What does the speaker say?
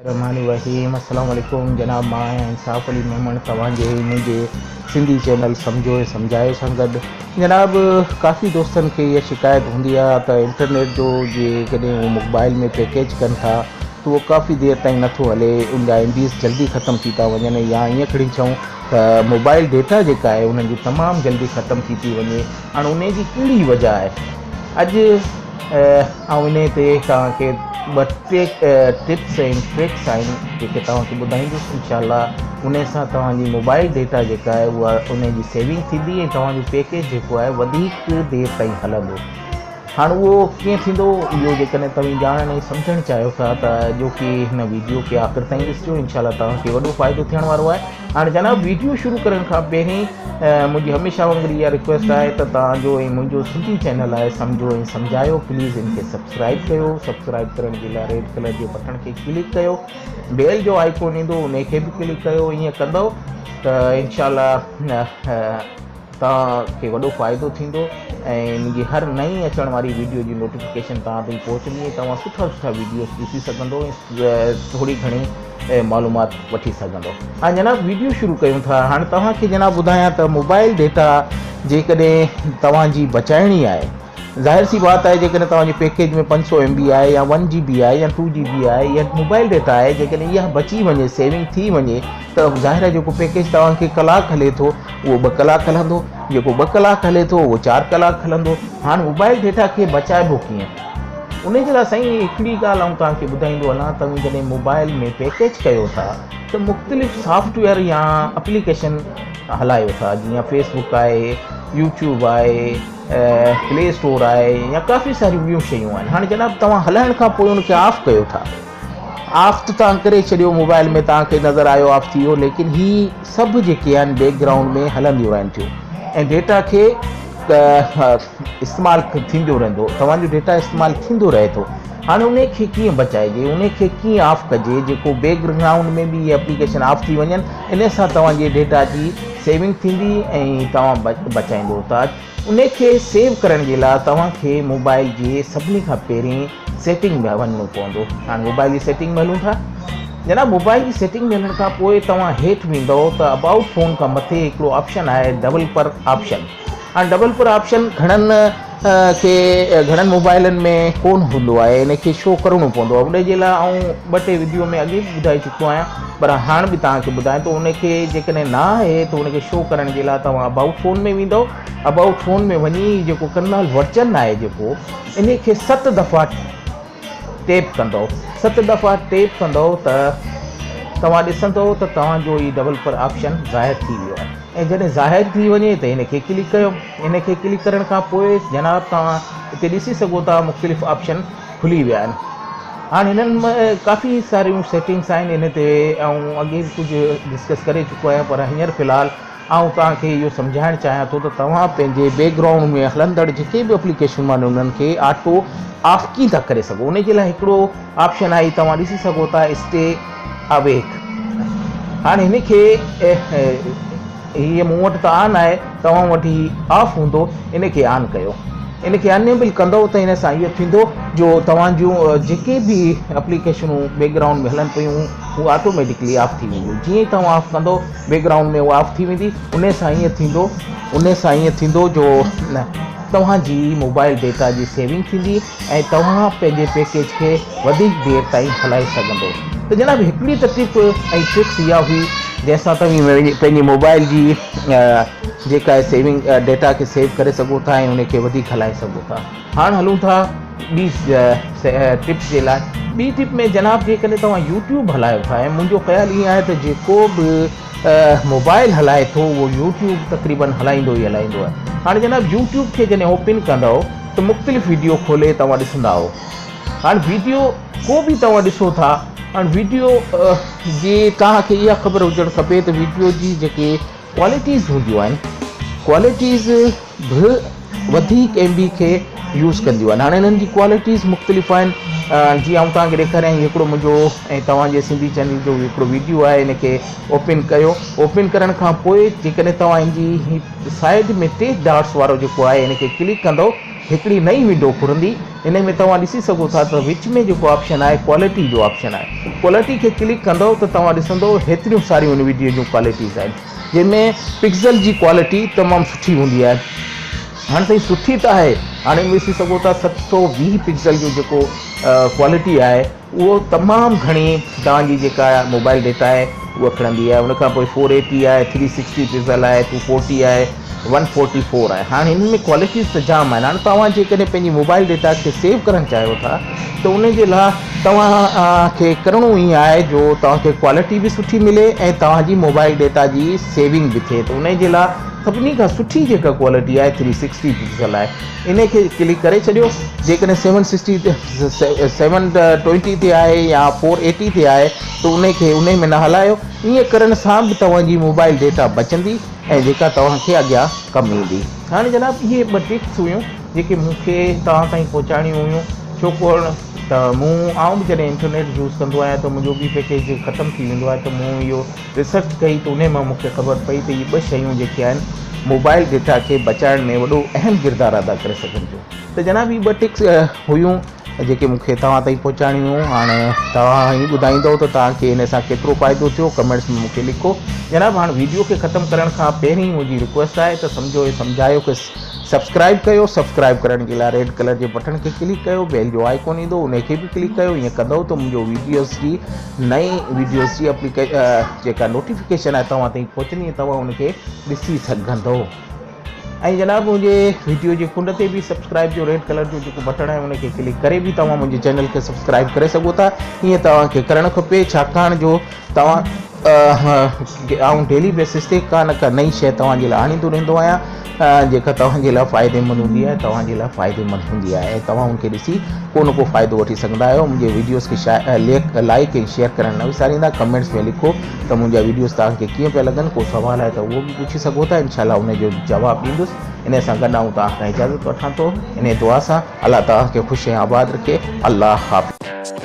रहमान रहीम अस्सलाम वालेकुम जनाब। मां आहियां इंसाफ़ अली मेमन तव्हांजे मुंहिंजे सिंधी चैनल सम्झो ऐं सम्झायो सां गॾु। जनाब, काफ़ी दोस्तनि खे इहा शिकायत हूंदी आहे त इंटरनेट जो जेकॾहिं उहे मोबाइल में पैकेज कनि था त उहो काफ़ी देरि ताईं नथो हले, उनजा MBs जल्दी ख़तमु थी था वञनि, या ईअं खणी चऊं त मोबाइल डेटा जेका आहे उन्हनि जी तमामु जल्दी ख़तमु थी वञे। हाणे उन जी कहिड़ी वजह आहे? अॼु ऐं इन ते तव्हांखे ॿ टे टिप्स ऐं ट्रिक्स आहिनि जेके तव्हांखे ॿुधाईंदुसि इंशाअल्लाह। उन सां तव्हांजी मोबाइल डेटा जेका आहे उहा उन जी सेविंग थींदी ऐं तव्हांजो पैकेज जेको आहे वधीक देरि ताईं हलंदो। हाणे उहो कीअं थींदो, इहो जेकॾहिं तव्हां ॼाणण ऐं सम्झणु चाहियो था त जो कि हिन वीडियो खे आख़िर ताईं ॾिसिजो, इंशाअल्लाह तव्हांखे वॾो फ़ाइदो थियण वारो आहे। हाणे जनाब, वीडियो शुरू करण खां पहिरीं मुंहिंजी हमेशह वांगुरु इहा रिक्वेस्ट आहे त तव्हांजो ऐं मुंहिंजो सिंधी चैनल आहे सम्झो ऐं सम्झायो, प्लीज़ इनखे सब्सक्राइब कयो। सब्सक्राइब करण जे लाइ रेड कलर जे बटन खे क्लिक कयो, बेल जो आइकॉन ईंदो उन खे बि क्लिक कयो। ईअं कंदव त इंशाअल्लाह तव्हांखे वॾो फ़ाइदो थींदो ऐं मुंहिंजी हर नई अचण वारी वीडियो जी नोटिफिकेशन तव्हां ताईं पहुचंदी ऐं तव्हां सुठा वीडियोस ॾिसी सघंदो ऐं थोरी घणी मालूमात वठी सघंदो। हाणे जनाब, वीडियो शुरू कयूं था। हाणे तव्हांखे जनाब ॿुधायां त मोबाइल डेटा जेकॾहिं तव्हांजी बचाइणी आहे, ज़ाहिर सी बात आहे, जेकॾहिं तव्हांजे पैकेज में 500 MB आहे या 1 GB आहे या 2 GB आहे या मोबाइल डेटा आहे, जेकॾहिं इहा बची वञे, सेविंग थी वञे त ज़ाहिर आहे जेको पैकेज तव्हांखे कलाक हले थो उहो 2 कलाक हलंदो, जेको 2 कलाक हले थो उहो 4 कलाक हलंदो। हाणे मोबाइल डेटा खे बचाइबो कीअं? उन जे लाइ साईं हिकिड़ी ॻाल्हि आऊं तव्हांखे ॿुधाईंदो हलां। तव्हां जॾहिं मोबाइल में पैकेज कयो था त मुख़्तलिफ़ सॉफ्टवेयर या एप्लीकेशन हलायो था, जीअं फेसबुक आहे, यूट्यूब आहे, प्ले स्टोर आहे या काफ़ी सारियूं ॿियूं शयूं आहिनि। हाणे जनाब, तव्हां हलाइण खां पोइ उनखे ऑफ कयो था, ऑफ त तव्हां करे छॾियो, मोबाइल में तव्हांखे नज़र आयो ऑफ थी वियो, लेकिन ही सभु जेके आहिनि बैकग्राउंड में हलंदियूं रहनि थियूं ऐं डेटा खे इस्तेमालु थींदो रहंदो, तव्हांजो डेटा इस्तेमालु थींदो रहे थो। हाणे उन खे कीअं बचाइजे, उन खे कीअं ऑफ कजे जेको बैकग्राउंड में बि इहे एप्लीकेशन ऑफ थी वञनि, इन सां तव्हांजे डेटा जी सेविंग थींदी ऐं तव्हां बचाईंदो। त उन खे सेव करण जे लाइ तव्हांखे मोबाइल जे सभिनी खां पहिरीं सेटिंग में वञिणो पवंदो। हाणे मोबाइल जी सेटिंग में हलूं था। जनाब, मोबाइल जी सेटिंग में हलण खां पोइ तव्हां हेठि वेंदव त अबाउट फ़ोन खां मथे हिकिड़ो ऑप्शन आहे डेवलपर ऑप्शन। हाणे डेवलपर ऑप्शन घणनि मोबाइलनि में कोन हूंदो आहे, इनखे शो करिणो पवंदो आहे। उन जे लाइ 2 टे वीडियो में अॻे बि ॿुधाए चुको आहियां, पर हाणे बि तव्हांखे ॿुधायां थो। उनखे जेकॾहिं न आहे त उनखे शो करण जे लाइ तव्हां अबाउट फ़ोन में वेंदव। अबाउट फ़ोन में वञी जेको कर्नल वर्जन आहे जेको, इन खे 7 दफ़ा टैप कंदव। 7 दफ़ा टैप कंदव त तव्हां ॾिसंदव त तव्हांजो ई डेवलपर ऑप्शन ज़ाहिर थी वियो आहे। ऐं जॾहिं ज़ाहिर थी वञे त इनखे क्लिक कयो। इनखे क्लिक करण खां पोइ जनाब तव्हां हिते ॾिसी सघो था मुख़्तलिफ़ ऑप्शन खुली विया आहिनि। हाणे हिननि में काफ़ी सारियूं सेटिंग्स आहिनि इन ते, ऐं अॻे बि कुझु डिस्कस करे चुको आहियां, पर हींअर फ़िलहालु आऊं तव्हांखे इहो सम्झाइणु चाहियां थो त तव्हां पंहिंजे बैकग्राउंड में हलंदड़ जेके बि एप्लीकेशन आहिनि उन्हनि खे ऑटो ऑफ कीअं था करे सघो। उन जे लाइ हिकिड़ो ऑप्शन आहे, तव्हां ॾिसी सघो था, स्टे अवेक। हाणे हिन खे हीअ मूं वटि त ऑन आहे, तव्हां वटि ही ऑफ हूंदो, इन खे ऑन कयो। इन खे अनेबल कंदव त इन सां इहो थींदो जो तव्हांजूं जेके बि एप्लीकेशनूं बैकग्राउंड में हलनि पियूं उहे ऑटोमेटिकली ऑफ थी वेंदियूं। जीअं ई तव्हां ऑफ कंदो बैकग्राउंड में उहा ऑफ थी वेंदी। उन सां ईअं थींदो जो तव्हांजी मोबाइल डेटा जी सेविंग थींदी ऐं तव्हां पंहिंजे पैकेज खे वधीक देरि ताईं हलाए सघंदो। त जनाब, हिकिड़ी त टिप ऐं ट्रिक्स इहा हुई जंहिंसां तव्हां पंहिंजी मोबाइल जी जेका आहे सेविंग डेटा खे सेव करे सघो था ऐं उनखे वधीक हलाए सघो था। हाणे हलूं था ॿी टिप्स जे लाइ। ॿी टिप में जनाब, जेकॾहिं तव्हां यूट्यूब हलायो था, ऐं मुंहिंजो ख़्यालु ईअं आहे त जेको बि मोबाइल हलाए थो उहो यूट्यूब तक़रीबन हलाईंदो ई हलाईंदो आहे। हाणे जनाब, यूट्यूब खे जॾहिं ओपन कंदव त मुख़्तलिफ़ वीडियो खोले तव्हां ॾिसंदा हो। हाणे वीडियो को बि तव्हां ॾिसो था, हाणे वीडियो जी तव्हांखे इहा ख़बर हुजणु खपे त वीडियो जी जेके क्वालिटीज़ हूंदियूं आहिनि, क्वालिटीज़ बि वधीक MB खे यूज़ कंदियूं आहिनि। हाणे हिननि जी क्वालिटीज़ मुख़्तलिफ़ आहिनि। जी आऊं तव्हांखे ॾेखारियां हिकिड़ो मुंहिंजो ऐं तव्हांजे सिंधी चैनल जो हिकिड़ो वीडियो आहे, इनखे ओपन कयो। ओपन करण खां पोइ जेकॾहिं तव्हांजी साइड में 3 डॉट्स वारो जेको आहे इनखे क्लिक कंदो, हिकिड़ी नई विंडो खुलंदी। इन में तव्हां ॾिसी सघो था त विच में जेको ऑप्शन आहे क्वालिटी जो ऑप्शन आहे। क्वालिटी खे क्लिक कंदो त तव्हां ॾिसंदो हेतिरियूं सारियूं उन वीडियो जूं क्वालिटीज़ आहिनि, जंहिंमें पिक्सल जी क्वालिटी तमामु सुठी हूंदी आहे। हाणे ताईं सुठी त आहे, हाणे ॾिसी सघो था 720 पिक्सल जो जेको क्वालिटी आहे उहो तमामु घणी तव्हांजी जेका मोबाइल डेटा आहे उहा खणंदी आहे। उनखां पोइ 480 आहे, 360 पिक्सल आहे, 240 आहे, 144 आहे। हाणे हिन में क्वालिटीज़ त जाम आहिनि। हाणे तव्हां जेकॾहिं पंहिंजी मोबाइल डेटा खे सेव करणु चाहियो था त उन जे लाइ तव्हांखे करिणो ई आहे जो तव्हांखे क्वालिटी बि सुठी मिले ऐं तव्हांजी मोबाइल डेटा जी सेविंग बि थिए। त उन जे लाइ सभिनी खां सुठी जेका क्वालिटी आहे 360 पिक्सल आहे, इन खे क्लिक करे छॾियो। जेकॾहिं 720 ते आहे या 480 ते आहे त उनखे उन में न हलायो। ईअं करण सां बि तव्हांजी मोबाइल डेटा बचंदी ऐं जेका तव्हांखे अॻियां कमु ईंदी। हाणे जनाब इहे 2 टिप्स हुयूं जेके मूंखे तव्हां ताईं पहुचाइणियूं हुयूं, छाकाणि त आउं बि जॾहिं इंटरनेट यूज़ कंदो आहियां त मुंहिंजो बि पैकेज ख़तमु थी वेंदो आहे, त मूं इहो रिसर्च कई त उन मां मूंखे ख़बर पई त इहे 2 शयूं जेके आहिनि मोबाइल डेटा खे बचाइण में वॾो अहम किरदारु अदा करे सघनि थियूं। त जनाब इहे 2 टिप्स हुयूं जेके मूंखे तव्हां ताईं पहुचाइणियूं हुयूं। हाणे तव्हां ई ॿुधाईंदव त तव्हांखे इन सां केतिरो फ़ाइदो थियो, कमेंट्स में मूंखे लिखो। जनाब हाणे वीडियो खे ख़तमु करण खां पहिरीं मुंहिंजी रिक्वेस्ट आहे त सम्झो सम्झायो कि सब्सक्राइब कयो। सब्सक्राइब करण जे लाइ रेड कलर जे बटन खे क्लिक कयो, बेल जो आइकॉन ईंदो उनखे बि क्लिक कयो। ईअं कंदव त मुंहिंजो नई वीडियोज़ जी जेका नोटिफिकेशन आहे तव्हां ताईं पहुचंदी, तव्हां उनखे ॾिसी सघंदव। ऐं जनाब मुंहिंजे वीडियो जे कुंड ते बि सब्सक्राइब जो रेड कलर जो जेको बटन आहे उनखे क्लिक करे बि तव्हां मुंहिंजे चैनल खे सब्सक्राइब करे सघो था। ईअं तव्हांखे करणु खपे, छाकाणि जो आउं डेली बेसिस ते का न का नई शइ तव्हांजे लाइ आणींदो रहंदो आहियां, जेका तव्हांजे लाइ फ़ाइदेमंद हूंदी आहे, तव्हांजे लाइ फ़ाइदेमंद हूंदी आहे ऐं तव्हां उनखे ॾिसी को न को फ़ाइदो वठी सघंदा आहियो। मुंहिंजे वीडियोज़ खे लाइक ऐं शेयर करणु न विसारींदा। कमेंट्स में लिखो त मुंहिंजा वीडियोज़ तव्हांखे कीअं पिया लॻनि। को सुवाल आहे त उहो बि पुछी सघो था, इनशाला उनजो जवाबु ॾींदुसि। इन सां गॾु आउं तव्हां खां इजाज़त वठां थो इन दुआ सां। अल्लाह तव्हांखे ख़ुशि ऐं आबाद रखे। अल्लाह हाफ़िज़।